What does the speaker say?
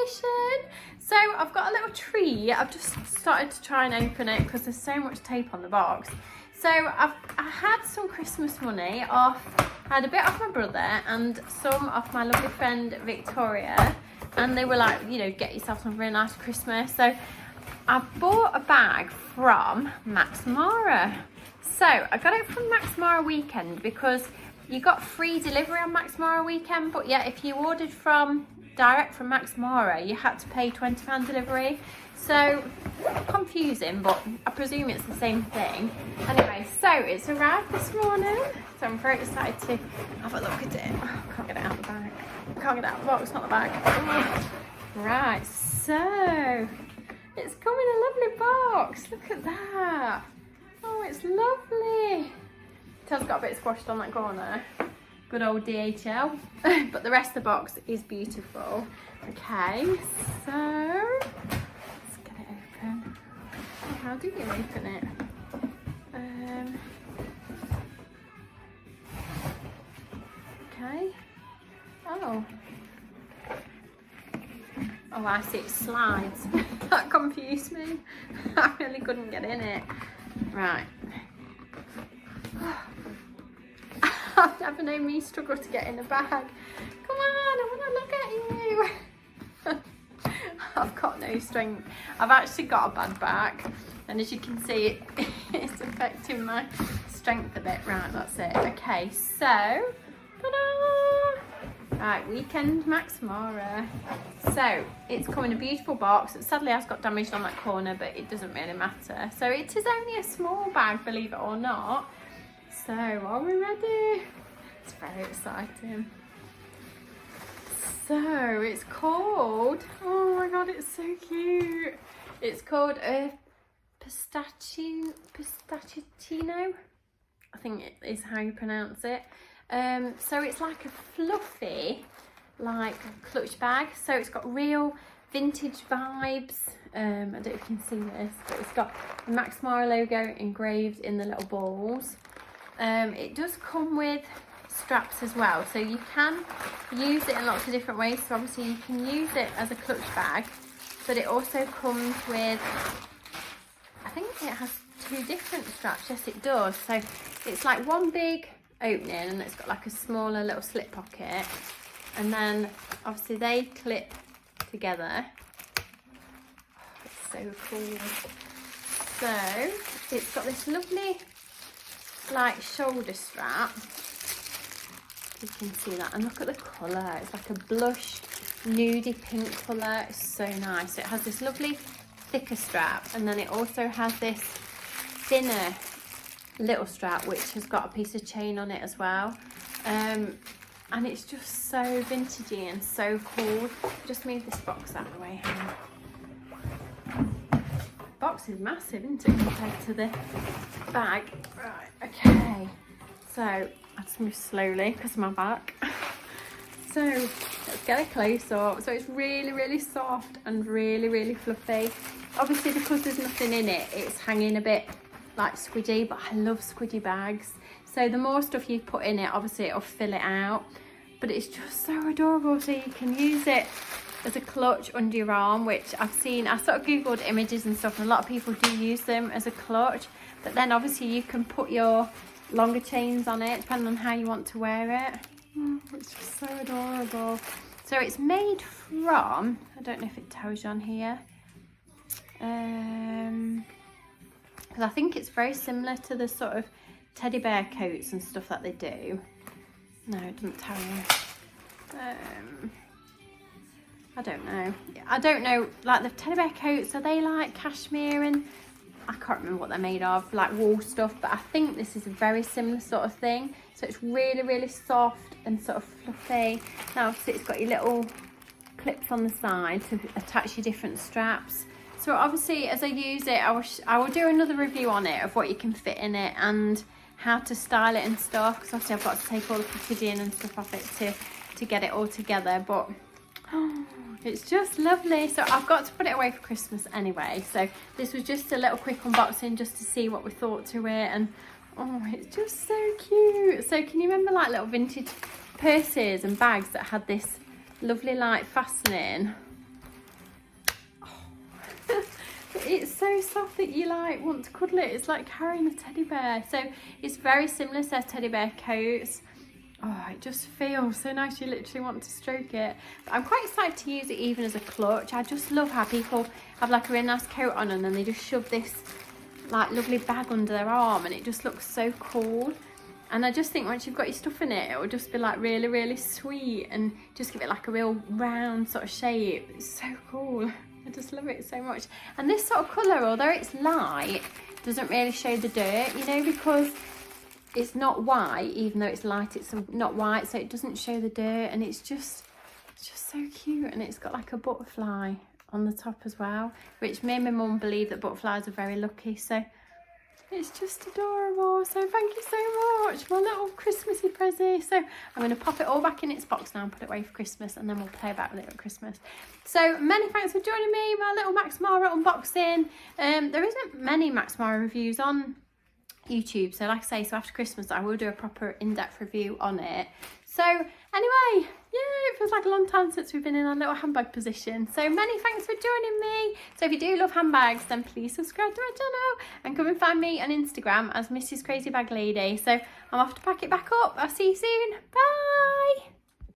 decoration. So I've got a little tree. I've just started to try and open it because there's so much tape on the box. So I had some Christmas money off, I had a bit off my brother and some off my lovely friend Victoria, and they were like, you know, get yourself something really nice for Christmas. So I bought a bag from maxmara. So I got it from maxmara weekend because you got free delivery on maxmara weekend, but yeah, if you ordered from direct from maxmara, you had to pay £20 delivery. So confusing, but I presume it's the same thing. Anyway, so it's arrived this morning, so I'm very excited to have a look at it. Oh, I can't get it out of the bag. I can't get it out of the box, not the bag. Oh. Right, so it's come in a lovely box. Look at that. Oh, it's lovely. Tail's got a bit squashed on that corner. Good old DHL. But the rest of the box is beautiful. Okay, so let's get it open. Oh, how do you open it? Okay. Oh. Oh, I see, it slides. That confused me. I really couldn't get in it. Right. I've never known me struggle to get in a bag. Come on, I want to look at you. I've got no strength. I've actually got a bad back, and as you can see, it's affecting my strength a bit. Right, that's it. Okay, so, ta-da! Right, weekend maxmara. So it's come in a beautiful box. It sadly has got damaged on that corner, but it doesn't really matter. So it is only a small bag, believe it or not. So are we ready? It's very exciting. So it's called, oh my god, it's so cute. It's called a PASTICCINO, I think it is how you pronounce it. So it's like a fluffy, like clutch bag. So it's got real vintage vibes. I don't know if you can see this, but it's got the maxmara logo engraved in the little balls. It does come with straps as well, so you can use it in lots of different ways. So obviously you can use it as a clutch bag, but it also comes with, I think it has 2 different straps. Yes, it does. So it's like one big opening, and it's got like a smaller little slip pocket, and then obviously they clip together. Oh, it's so cool. So it's got this lovely like shoulder strap. You can see that, and look at the colour. It's like a blush nudie pink colour. It's so nice. It has this lovely thicker strap, and then it also has this thinner little strap which has got a piece of chain on it as well, and it's just so vintagey and so cool. Just move this box out of the way. The box is massive, isn't it, compared to the bag? Right, okay, so I just move slowly because of my back. So let's get a close up. So it's really soft and really fluffy. Obviously because there's nothing in it, it's hanging a bit like squidgy, but I love squidgy bags. So the more stuff you put in it, obviously it'll fill it out, but it's just so adorable. So you can use it as a clutch under your arm, which I've seen, I sort of googled images and stuff, and a lot of people do use them as a clutch, but then obviously you can put your longer chains on it depending on how you want to wear it. It's just so adorable. So it's made from, I don't know if it tells you on here, because I think it's very similar to the sort of teddy bear coats and stuff that they do. No, it doesn't tell you. I don't know, like the teddy bear coats, are they like cashmere and I can't remember what they're made of, like wool stuff, but I think this is a very similar sort of thing. So it's really soft and sort of fluffy. Now obviously it's got your little clips on the side to attach your different straps. So obviously as I use it, I will do another review on it of what you can fit in it and how to style it and stuff, because obviously I've got to take all the packaging and stuff off it to get it all together, but oh, it's just lovely. So I've got to put it away for Christmas anyway, so this was just a little quick unboxing just to see what we thought to it, and oh, it's just so cute. So can you remember like little vintage purses and bags that had this lovely like fastening? It's so soft that you like want to cuddle it. It's like carrying a teddy bear. So it's very similar to their teddy bear coats. Oh, it just feels so nice. You literally want to stroke it. But I'm quite excited to use it even as a clutch. I just love how people have like a really nice coat on and then they just shove this like lovely bag under their arm and it just looks so cool. And I just think once you've got your stuff in it, it will just be like really, really sweet and just give it like a real round sort of shape. It's so cool. I just love it so much. And this sort of colour, although it's light, doesn't really show the dirt, you know, because it's not white. Even though it's light, it's not white, so it doesn't show the dirt. And it's just so cute. And it's got like a butterfly on the top as well, which me and my mum believe that butterflies are very lucky. So it's just adorable. So thank you so much, my little Christmassy present. So I'm going to pop it all back in its box now and put it away for Christmas, and then we'll play about with it at Christmas. So many thanks for joining me, my little maxmara unboxing. There isn't many maxmara reviews on YouTube, so like I say, so after Christmas I will do a proper in-depth review on it. So anyway, yeah, it feels like a long time since we've been in our little handbag position. So many thanks for joining me. So if you do love handbags, then please subscribe to my channel and come and find me on Instagram as Mrs. Crazy Bag Lady. So I'm off to pack it back up. I'll see you soon. Bye.